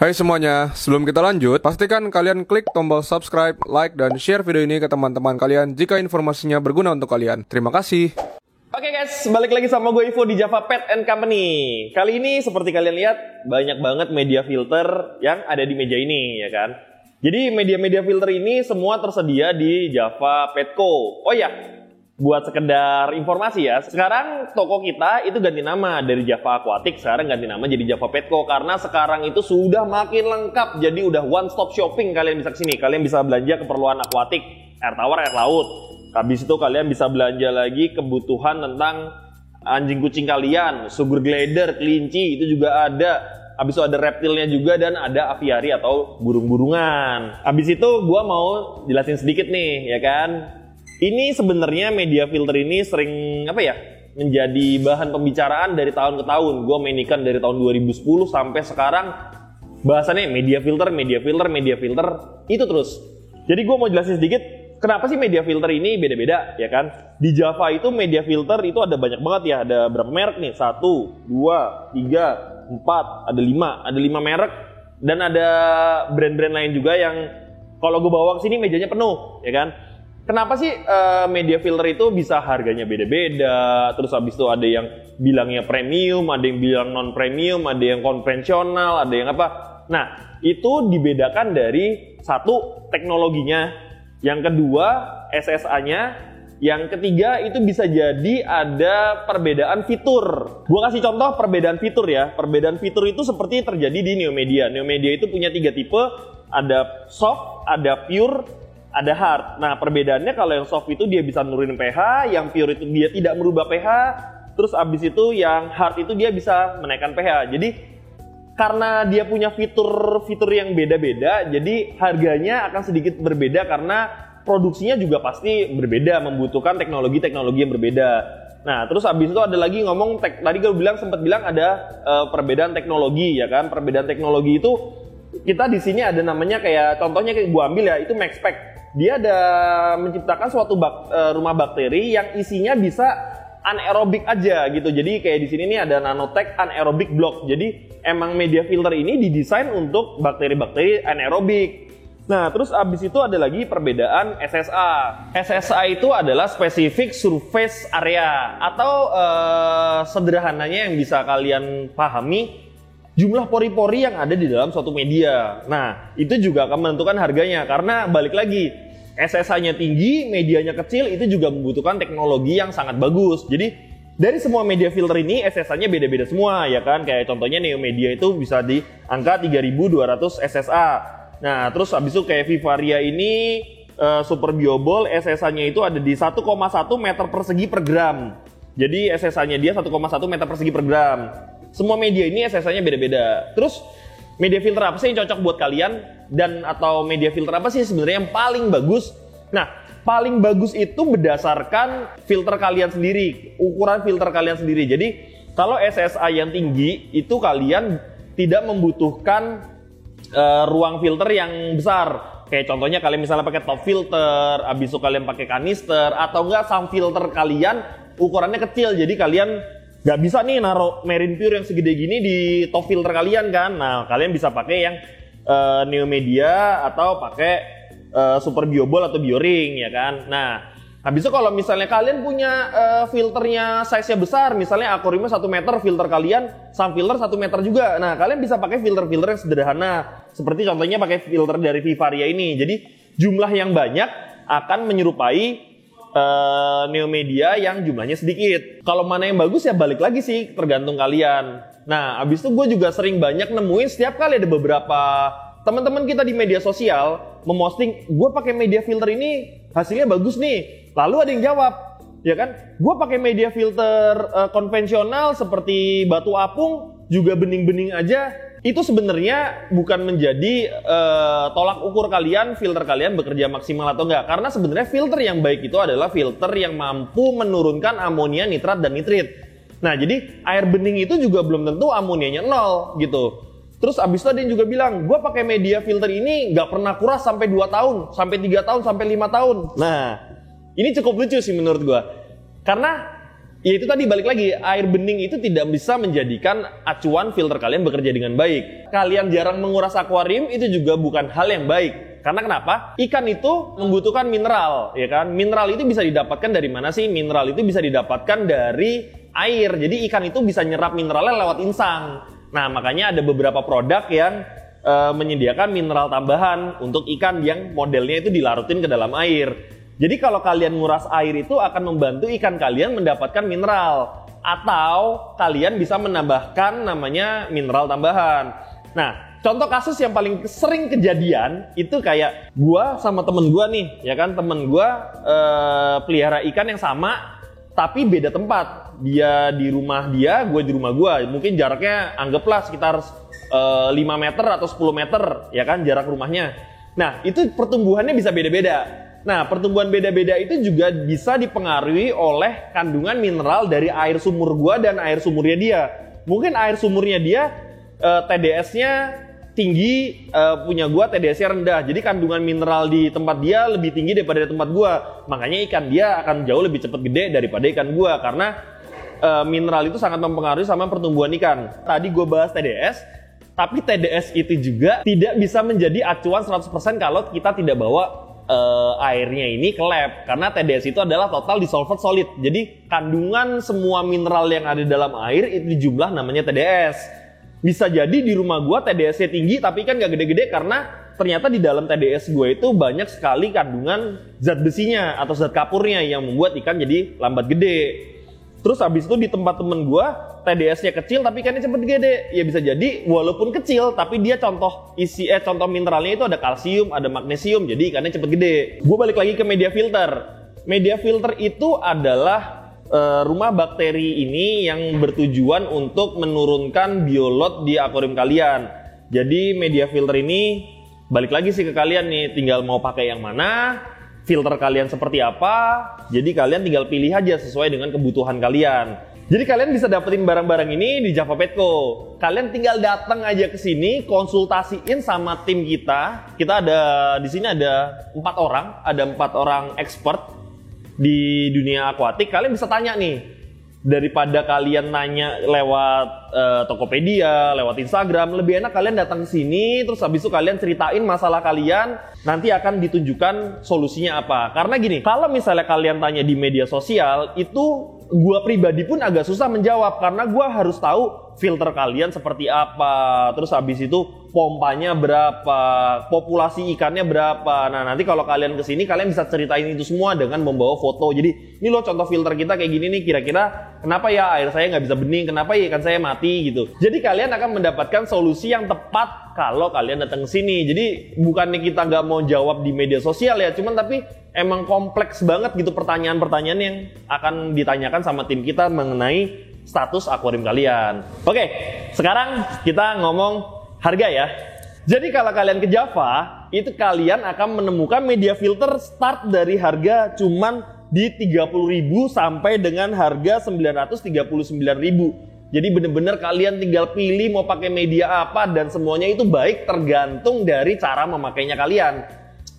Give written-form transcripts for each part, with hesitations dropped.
Hai semuanya, sebelum kita lanjut, pastikan kalian klik tombol subscribe, like, dan share video ini ke teman-teman kalian jika informasinya berguna untuk kalian. Terima kasih. Oke guys, balik lagi sama gue Ivo di Java Pet and Company. Kali ini seperti kalian lihat, banyak banget media filter yang ada di meja ini, ya kan? Jadi media-media filter ini semua tersedia di Java Petco. Oh ya, buat sekedar informasi ya, sekarang toko kita itu ganti nama dari Java Aquatic, sekarang ganti nama jadi Java Petco karena sekarang itu sudah makin lengkap, jadi udah one stop shopping. Kalian bisa kesini, kalian bisa belanja keperluan akuatik, air tawar, air laut. Habis itu kalian bisa belanja lagi kebutuhan tentang anjing kucing kalian, sugar glider, kelinci itu juga ada. Habis itu ada reptilnya juga dan ada aviari atau burung-burungan. Habis itu gua mau jelasin sedikit nih, ya kan? Ini sebenarnya media filter ini sering menjadi bahan pembicaraan dari tahun ke tahun. Gue main ikan dari tahun 2010 sampai sekarang bahasannya media filter itu terus. Jadi gue mau jelasin sedikit kenapa sih media filter ini beda-beda, ya kan? Di Java itu media filter itu ada banyak banget ya. Ada berapa merek nih? 1, 2, 3, 4, ada 5 merek dan ada brand-brand lain juga yang kalau gue bawa ke sini mejanya penuh, ya kan? Kenapa sih media filter itu bisa harganya beda-beda, terus habis itu ada yang bilangnya premium, ada yang bilang non-premium, ada yang konvensional, ada yang apa. Nah, itu dibedakan dari satu, teknologinya, yang kedua, SSA-nya, yang ketiga itu bisa jadi ada perbedaan fitur. Gua kasih contoh perbedaan fitur ya. Perbedaan fitur itu seperti terjadi di Neomedia. Neomedia itu punya 3 tipe, ada soft, ada pure, ada hard. Nah, perbedaannya kalau yang soft itu dia bisa nurunin pH, yang pure itu dia tidak merubah pH, terus abis itu yang hard itu dia bisa menaikkan pH. Jadi, karena dia punya fitur-fitur yang beda-beda, jadi harganya akan sedikit berbeda karena produksinya juga pasti berbeda, membutuhkan teknologi-teknologi yang berbeda. Nah, terus abis itu ada lagi ngomong, tadi gue sempat bilang ada perbedaan teknologi, ya kan? Perbedaan teknologi itu, kita di sini ada namanya kayak, contohnya kayak gue ambil ya, itu MaxPack. Dia ada menciptakan suatu rumah bakteri yang isinya bisa anaerobik aja gitu. Jadi kayak di sini nih ada nanotech anaerobic block. Jadi emang media filter ini didesain untuk bakteri-bakteri anaerobik. Nah, terus abis itu ada lagi perbedaan SSA. SSA itu adalah specific surface area atau sederhananya yang bisa kalian pahami, jumlah pori-pori yang ada di dalam suatu media. Nah, itu juga akan menentukan harganya karena balik lagi, SSA-nya tinggi, medianya kecil, itu juga membutuhkan teknologi yang sangat bagus. Jadi, dari semua media filter ini SSA-nya beda-beda semua, ya kan? Kayak contohnya Neomedia itu bisa di angka 3200 SSA. Nah, terus habis itu kayak Vivaria ini Super Bioball, SSA-nya itu ada di 1,1 meter persegi per gram. Jadi, SSA-nya dia 1,1 meter persegi per gram. Semua media ini SSA-nya beda-beda. Terus media filter apa sih yang cocok buat kalian? Dan atau media filter apa sih sebenarnya yang paling bagus? Nah, paling bagus itu berdasarkan filter kalian sendiri, ukuran filter kalian sendiri. Jadi, kalau SSA yang tinggi itu kalian tidak membutuhkan ruang filter yang besar. Kayak contohnya kalian misalnya pakai top filter, habis itu kalian pakai kanister, atau enggak sound filter kalian ukurannya kecil. Jadi kalian nggak bisa nih naruh Marine Pure yang segede gini di top filter kalian kan. Nah, kalian bisa pakai yang Neomedia atau pakai Super Bioball atau Bioring, ya kan. Nah, habis itu kalau misalnya kalian punya filternya size-nya besar, misalnya akuariumnya 1 meter, filter kalian sound filter 1 meter juga. Nah, kalian bisa pakai filter-filter yang sederhana. Seperti contohnya pakai filter dari Vivaria ini. Jadi, jumlah yang banyak akan menyerupai Neomedia yang jumlahnya sedikit. Kalau mana yang bagus ya balik lagi sih, tergantung kalian. Nah, abis itu gue juga sering banyak nemuin setiap kali ada beberapa teman-teman kita di media sosial memosting, gue pakai media filter ini hasilnya bagus nih. Lalu ada yang jawab, ya kan? Gue pakai media filter konvensional seperti batu apung, juga bening-bening aja. Itu sebenarnya bukan menjadi tolak ukur kalian, filter kalian bekerja maksimal atau enggak. Karena sebenarnya filter yang baik itu adalah filter yang mampu menurunkan amonia, nitrat, dan nitrit. Nah, jadi air bening itu juga belum tentu amonianya 0 gitu. Terus abis itu ada yang juga bilang, gue pakai media filter ini nggak pernah kuras sampai 2 tahun, sampai 3 tahun, sampai 5 tahun. Nah, ini cukup lucu sih menurut gue. Karena Ya itu tadi balik lagi, air bening itu tidak bisa menjadikan acuan filter kalian bekerja dengan baik. Kalian jarang menguras akuarium itu juga bukan hal yang baik. Karena kenapa? Ikan itu membutuhkan mineral, ya kan? Mineral itu bisa didapatkan dari mana sih? Mineral itu bisa didapatkan dari air. Jadi ikan itu bisa nyerap mineralnya lewat insang. Nah, makanya ada beberapa produk yang menyediakan mineral tambahan untuk ikan yang modelnya itu dilarutin ke dalam air. Jadi kalau kalian nguras air itu akan membantu ikan kalian mendapatkan mineral. Atau kalian bisa menambahkan namanya mineral tambahan. Nah, contoh kasus yang paling sering kejadian itu kayak gua sama temen gua nih, ya kan, temen gua pelihara ikan yang sama tapi beda tempat. Dia di rumah dia, gue di rumah gua. Mungkin jaraknya anggaplah sekitar 5 meter atau 10 meter, ya kan, jarak rumahnya. Nah, itu pertumbuhannya bisa beda-beda. Nah, pertumbuhan beda-beda itu juga bisa dipengaruhi oleh kandungan mineral dari air sumur gua dan air sumurnya dia. Mungkin air sumurnya dia TDS-nya tinggi, punya gua TDS-nya rendah. Jadi kandungan mineral di tempat dia lebih tinggi daripada di tempat gua. Makanya ikan dia akan jauh lebih cepat gede daripada ikan gua karena mineral itu sangat mempengaruhi sama pertumbuhan ikan. Tadi gua bahas TDS, tapi TDS itu juga tidak bisa menjadi acuan 100% kalau kita tidak bawa airnya ini ke lab, karena TDS itu adalah total dissolved solid. Jadi kandungan semua mineral yang ada dalam air itu jumlah namanya TDS. Bisa jadi di rumah gua TDS-nya tinggi tapi kan gak gede-gede karena ternyata di dalam TDS gua itu banyak sekali kandungan zat besinya atau zat kapurnya yang membuat ikan jadi lambat gede. Terus habis itu di tempat temen gua TDS-nya kecil tapi ikannya cepet gede. Ya bisa jadi walaupun kecil tapi dia contoh mineralnya itu ada kalsium, ada magnesium, jadi ikannya cepet gede. Gue balik lagi ke media filter. Media filter itu adalah rumah bakteri ini yang bertujuan untuk menurunkan biolot di akuarium kalian. Jadi media filter ini balik lagi sih ke kalian nih, tinggal mau pakai yang mana, filter kalian seperti apa. Jadi kalian tinggal pilih aja sesuai dengan kebutuhan kalian. Jadi kalian bisa dapetin barang-barang ini di Java Petco. Kalian tinggal datang aja ke sini, konsultasiin sama tim kita. Kita ada di sini ada 4 orang expert di dunia akuatik. Kalian bisa tanya nih, daripada kalian nanya lewat Tokopedia, lewat Instagram, lebih enak kalian datang ke sini, terus habis itu kalian ceritain masalah kalian, nanti akan ditunjukkan solusinya apa. Karena gini, kalau misalnya kalian tanya di media sosial, itu gua pribadi pun agak susah menjawab karena gua harus tahu filter kalian seperti apa, terus habis itu pompanya berapa, populasi ikannya berapa. Nah, nanti kalau kalian kesini kalian bisa ceritain itu semua dengan membawa foto. Jadi ini loh contoh filter kita kayak gini nih, kira-kira kenapa ya air saya nggak bisa bening, kenapa ya ikan saya mati gitu. Jadi kalian akan mendapatkan solusi yang tepat kalau kalian datang ke sini. Jadi bukannya kita nggak mau jawab di media sosial ya, cuman tapi emang kompleks banget gitu pertanyaan-pertanyaan yang akan ditanyakan sama tim kita mengenai status akuarium kalian. Oke, sekarang kita ngomong harga ya. Jadi kalau kalian ke Java, itu kalian akan menemukan media filter start dari harga cuman di 30.000 sampai dengan harga 939.000. Jadi bener-bener kalian tinggal pilih mau pakai media apa dan semuanya itu baik tergantung dari cara memakainya kalian.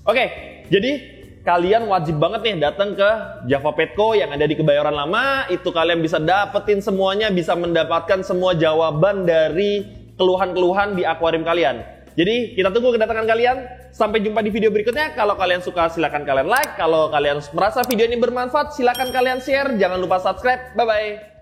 Oke, jadi kalian wajib banget nih datang ke Java Petco yang ada di Kebayoran Lama. Itu kalian bisa dapetin semuanya, bisa mendapatkan semua jawaban dari keluhan-keluhan di akuarium kalian. Jadi kita tunggu kedatangan kalian. Sampai jumpa di video berikutnya. Kalau kalian suka silahkan kalian like. Kalau kalian merasa video ini bermanfaat silahkan kalian share. Jangan lupa subscribe. Bye-bye.